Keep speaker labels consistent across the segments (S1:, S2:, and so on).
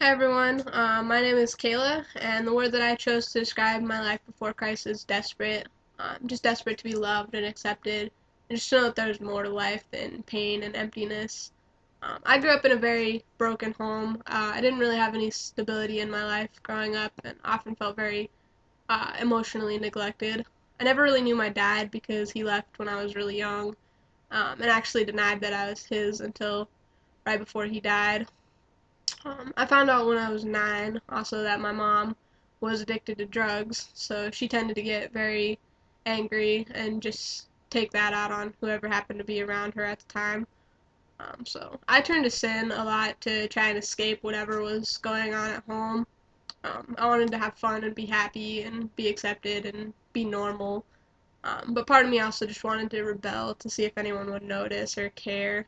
S1: Hi everyone, my name is Kayla, and the word that I chose to describe my life before Christ is desperate. Just desperate to be loved and accepted, and just to know that there's more to life than pain and emptiness. I grew up in a very broken home. I didn't really have any stability in my life growing up, and often felt very emotionally neglected. I never really knew my dad because he left when I was really young, and actually denied that I was his until right before he died. I found out when I was 9 also that my mom was addicted to drugs, so she tended to get very angry and just take that out on whoever happened to be around her at the time. So I turned to sin a lot to try and escape whatever was going on at home. I wanted to have fun and be happy and be accepted and be normal. But part of me also just wanted to rebel to see if anyone would notice or care.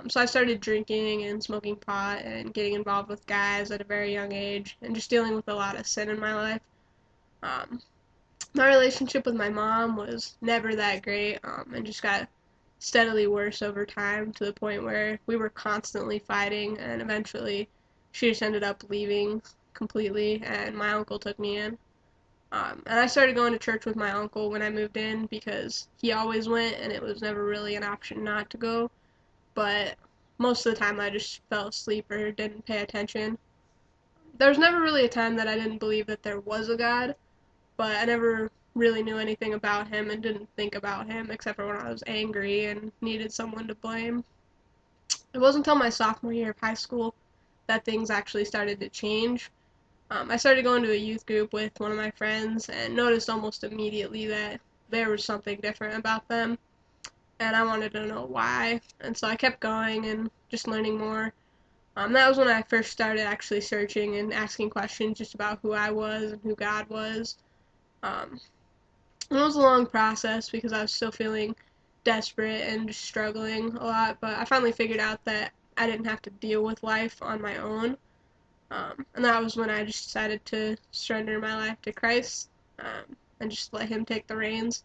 S1: So I started drinking and smoking pot and getting involved with guys at a very young age and just dealing with a lot of sin in my life. Um, my relationship with my mom was never that great and just got steadily worse over time to the point where we were constantly fighting, and eventually she just ended up leaving completely and my uncle took me in. And I started going to church with my uncle when I moved in because he always went and it was never really an option not to go, but most of the time I just fell asleep or didn't pay attention. There was never really a time that I didn't believe that there was a God, but I never really knew anything about him and didn't think about him except for when I was angry and needed someone to blame. It wasn't until my sophomore year of high school that things actually started to change. I started going to a youth group with one of my friends and noticed almost immediately that there was something different about them, and I wanted to know why. And so I kept going and just learning more. That was when I first started actually searching and asking questions just about who I was and who God was. Um, it was a long process because I was still feeling desperate and just struggling a lot, but I finally figured out that I didn't have to deal with life on my own. And that was when I just decided to surrender my life to Christ and just let Him take the reins.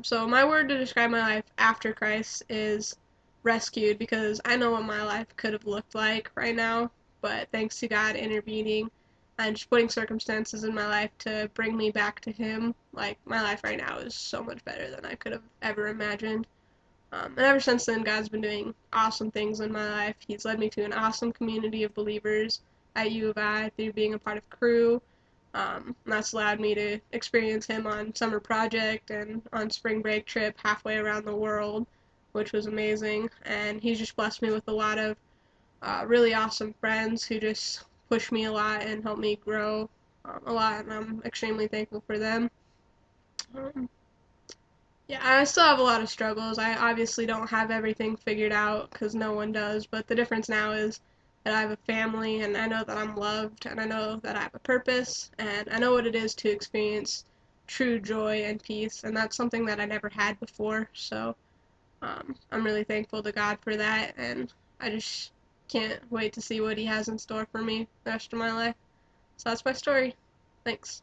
S1: So my word to describe my life after Christ is rescued because I know what my life could have looked like right now, but thanks to God intervening and just putting circumstances in my life to bring me back to Him, like my life right now is so much better than I could have ever imagined. And ever since then, God's been doing awesome things in my life. He's led me to an awesome community of believers at U of I through being a part of crew. And that's allowed me to experience him on summer project and on spring break trip halfway around the world, which was amazing. And he's just blessed me with a lot of really awesome friends who just push me a lot and help me grow a lot, and I'm extremely thankful for them. Um, yeah, I still have a lot of struggles. I obviously don't have everything figured out because no one does, but the difference now is that I have a family and I know that I'm loved and I know that I have a purpose and I know what it is to experience true joy and peace, and that's something that I never had before. So I'm really thankful to God for that, and I just can't wait to see what He has in store for me the rest of my life. So that's my story. Thanks.